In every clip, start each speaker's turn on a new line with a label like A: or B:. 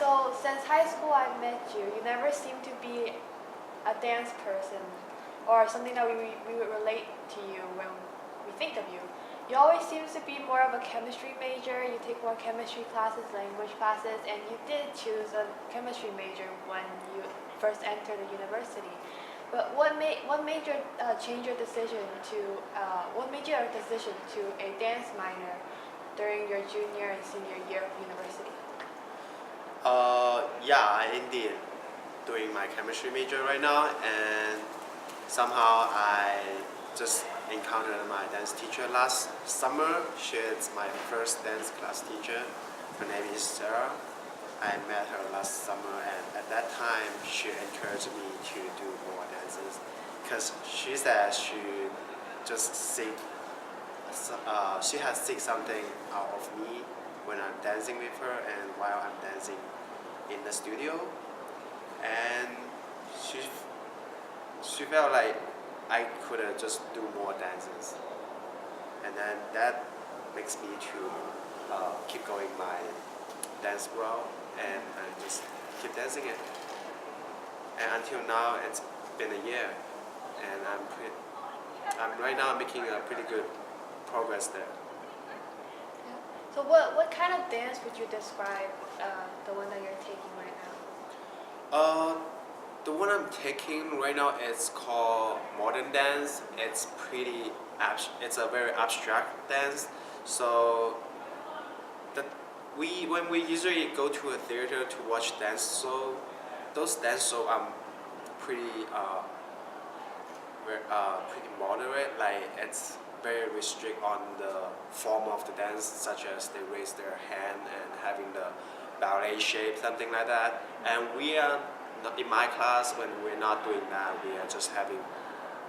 A: So since high school I met you, you never seem to be a dance person or something that we would relate to you when we think of you. You always seems to be more of a chemistry major. You take more chemistry classes, language classes, and you did choose a chemistry major when you first entered the university. But what made your change your decision to what made your decision to a dance minor during your junior and senior year of university?
B: Yeah, I indeed doing my chemistry major right now, and somehow I just encountered my dance teacher last summer. She is my first dance class teacher. Her name is Sarah. I met her last summer, and at that time she encouraged me to do more dances because she said just seek she has seek something out of me when I'm dancing with her and while I'm dancing in the studio, and she felt like I could just do more dances, and then that makes me to keep going my dance route, and I just keep dancing it. And until now, it's been a year, and I'm right now making a pretty good progress there.
A: Yeah. So what kind of dance would you describe the one that you're taking right now?
B: The one I'm taking right now is called modern dance. It's it's a very abstract dance. So when we usually go to a theater to watch dance show, those dance shows are pretty pretty moderate. Like it's very restrict on the form of the dance, such as they raise their hand and having the ballet shape, something like that. And we are not, in my class, when we're not doing that, we are just having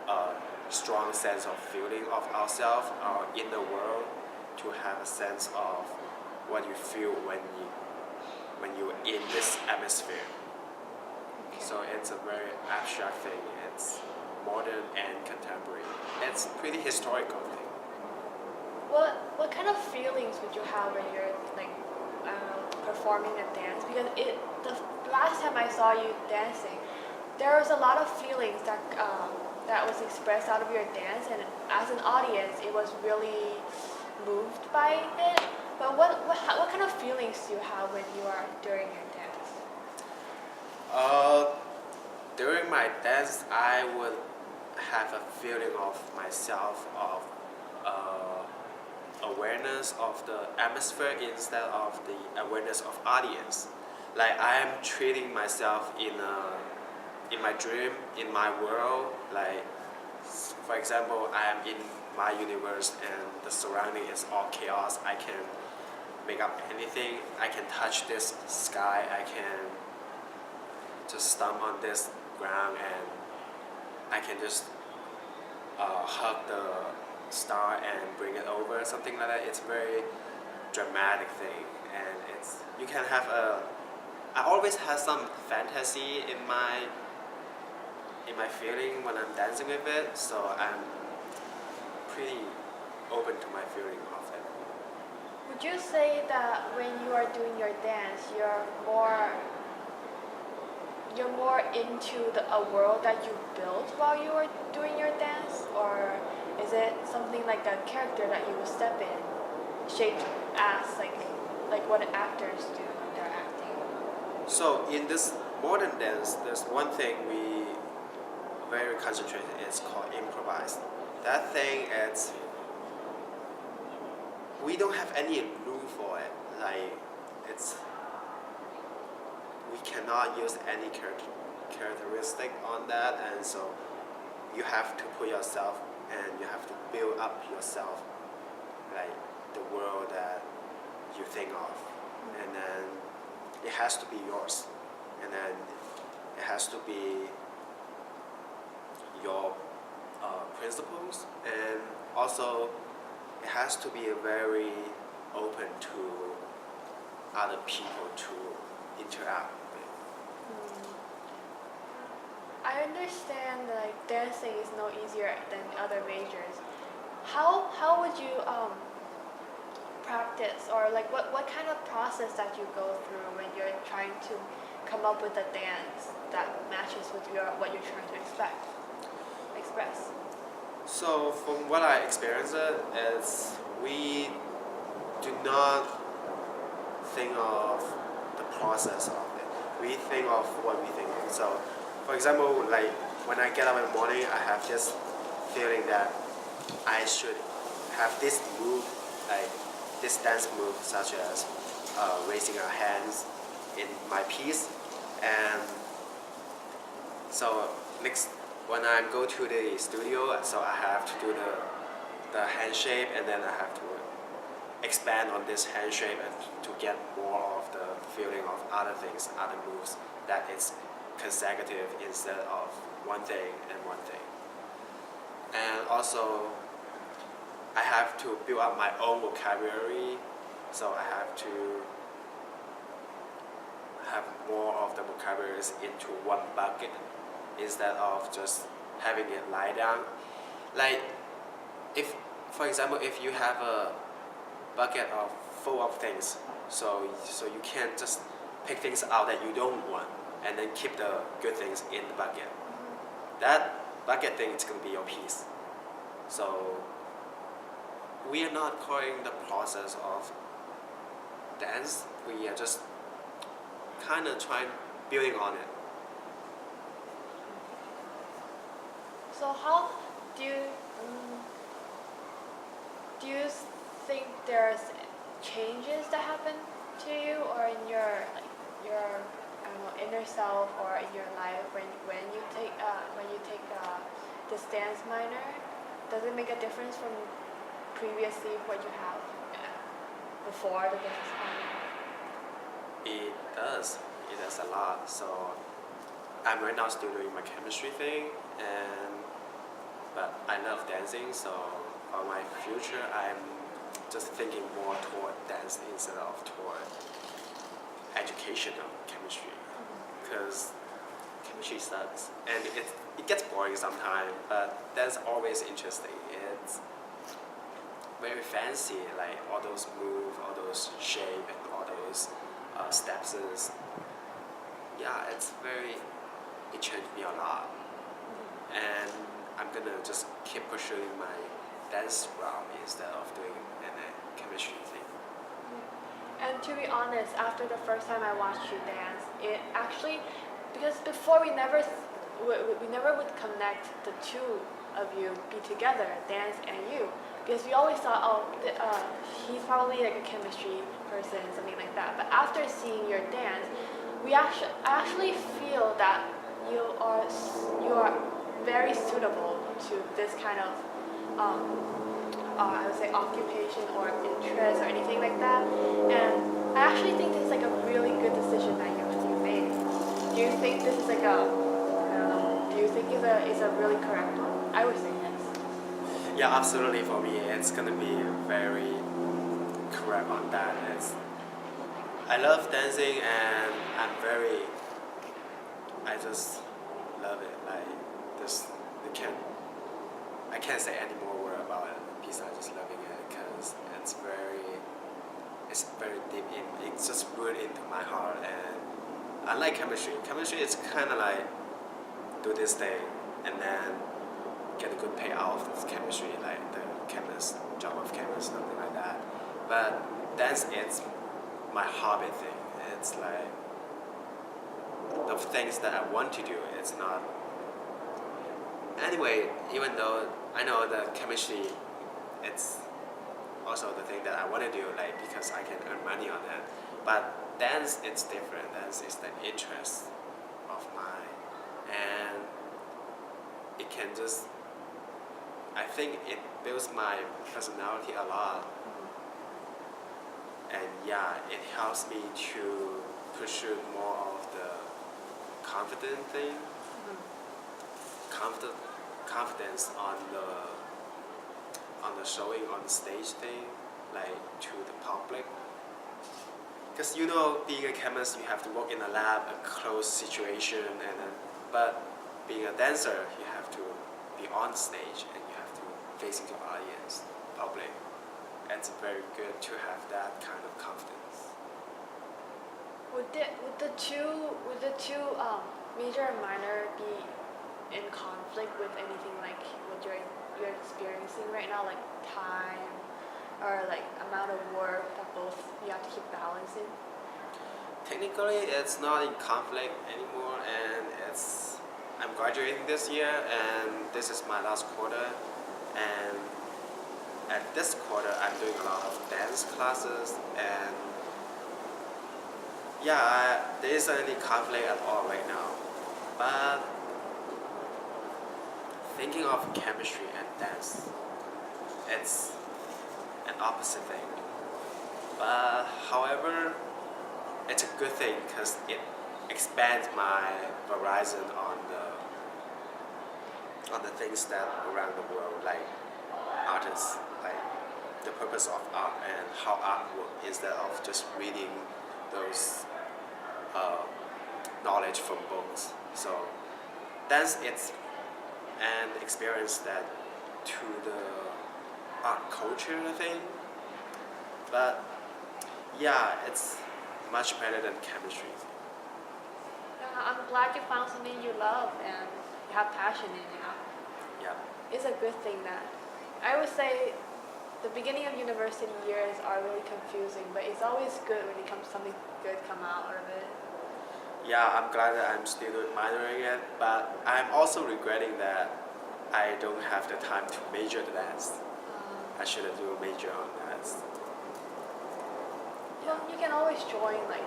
B: a strong sense of feeling of ourselves, our inner world, to have a sense of what you feel when you're in this atmosphere. So it's a very abstract thing. It's modern and contemporary. It's pretty historical thing.
A: What kind of feelings would you have when you're like performing a dance? Because the last time I saw you dancing, there was a lot of feelings that was expressed out of your dance, and as an audience, it was really moved by it. But what kind of feelings do you have when you are during your dance?
B: During my dance, I would have a feeling of myself, of awareness of the atmosphere instead of the awareness of audience. Like I am treating myself in my dream, in my world. Like for example, I am in my universe and the surrounding is all chaos. I can make up anything. I can touch this sky. I can just stomp on this ground, and I can just hug the star and bring it over, something like that. It's a very dramatic thing, and you can have I always have some fantasy in my feeling when I'm dancing with it, so I'm pretty open to my feeling of it.
A: Would you say that when you are doing your dance, you're more into a world that you built while you were doing your dance, or is it something like a character that you would step in, shaped as like what actors do when they're acting?
B: So in this modern dance, there's one thing we very concentrated. It's called improvised. That thing, we don't have any rule for it. Like we cannot use any characteristic on that, and so you have to put yourself and you have to build up yourself, like the world that you think of, and then it has to be yours, and then it has to be your principles, and also it has to be very open to other people to interact with.
A: I understand that like dancing is no easier than other majors. How would you practice practice, or like what kind of process that you go through when you're trying to come up with a dance that matches with what you're trying to express?
B: So from what I experienced, is we do not think of the process of it. We think of what we think. So, for example, like when I get up in the morning, I have this feeling that I should have this move, like this dance move, such as raising our hands in my piece. And so next, when I go to the studio, so I have to do the hand shape, and then I have to expand on this hand shape and to get more of the feeling of other things, other moves, that it's consecutive instead of one thing and one thing. And also, I have to build up my own vocabulary, so I have to have more of the vocabularies into one bucket instead of just having it lie down. Like, if, for example, if you have a bucket full of things, so you can't just pick things out that you don't want and then keep the good things in the bucket. That bucket thing is going to be your piece. So we are not calling the process of dance. We are just kind of trying building on it.
A: So how do you think there's changes that happen to you, or in your I don't know, inner self, or in your life when you take this dance minor? Does it make a difference from previously what you have before the dance minor?
B: It does. It does a lot. So I'm right now still doing my chemistry thing, but I love dancing. So for my future, I'm just thinking more toward dance instead of toward educational chemistry, because chemistry sucks and it gets boring sometimes. But that's always interesting. It's very fancy, like all those moves, all those shape, and all those steps. Yeah, it changed me a lot, and I'm gonna just keep pursuing my dance route instead of doing a chemistry thing.
A: And to be honest, after the first time I watched you dance, it actually, because before we never would connect the two of you be together, dance and you, because we always thought, he's probably like a chemistry person, something like that. But after seeing your dance, I actually feel that you are very suitable to this kind of I would say occupation or interest or anything like that. And I actually think this is like a really good decision that you made. Do you think this is like I don't know, do you think it's a really correct one? I would say yes.
B: Yeah, absolutely. For me, it's gonna be very correct on that. I love dancing, and I just love it. Like this, I can't say any more word about it besides just loving it, because it's very deep it's just rooted into my heart. And I like chemistry. Chemistry is kind of like do this thing and then get a good payout of this chemistry, like the chemist, job of chemist, something like that. But dance, it's my hobby thing. It's like the things that I want to do. It's not. Anyway, even though I know the chemistry, it's also the thing that I want to do, like because I can earn money on it. But dance, it's different. Dance is the interest of mine, and it can just. I think it builds my personality a lot. And yeah, it helps me to pursue more of the confident thing, confidence on the showing on the stage thing, like to the public. Because being a chemist, you have to work in a lab, a closed situation, but being a dancer, you have to be on stage and you have to face your audience, public, and it's very good to have that kind of confidence.
A: Would the two major and minor be in conflict with anything like what you're experiencing right now, like time or like amount of work that both you have to keep balancing?
B: Technically, it's not in conflict anymore, and I'm graduating this year, and this is my last quarter, and at this quarter, I'm doing a lot of dance classes, and yeah, there isn't any conflict at all right now. But thinking of chemistry and dance, it's an opposite thing. But however, it's a good thing because it expands my horizon on the things that around the world, like artists, like the purpose of art and how art works instead of just reading those knowledge from books. So dance it's an experience that to the art culture thing. But yeah, it's much better than chemistry.
A: I'm glad you found something you love and you have passion in.
B: Yeah.
A: It's a good thing that I would say the beginning of university years are really confusing, but it's always good when it comes something good come out of it.
B: Yeah, I'm glad that I'm still minoring it, but I'm also regretting that I don't have the time to major the dance. I should have do a major on dance.
A: Well, you can always join like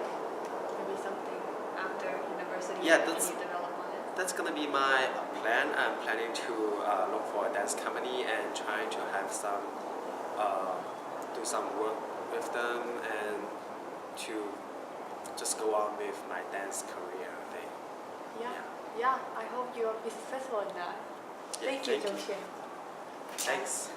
A: maybe something after university.
B: Yeah,
A: that you develop on it.
B: That's gonna be my plan. I'm planning to look for a dance company and trying to have some do some work with them and to just go on with my dance career thing.
A: Yeah. I hope you'll be successful in that.
B: Yeah,
A: Thank you, Zhou Xian.
B: Thanks.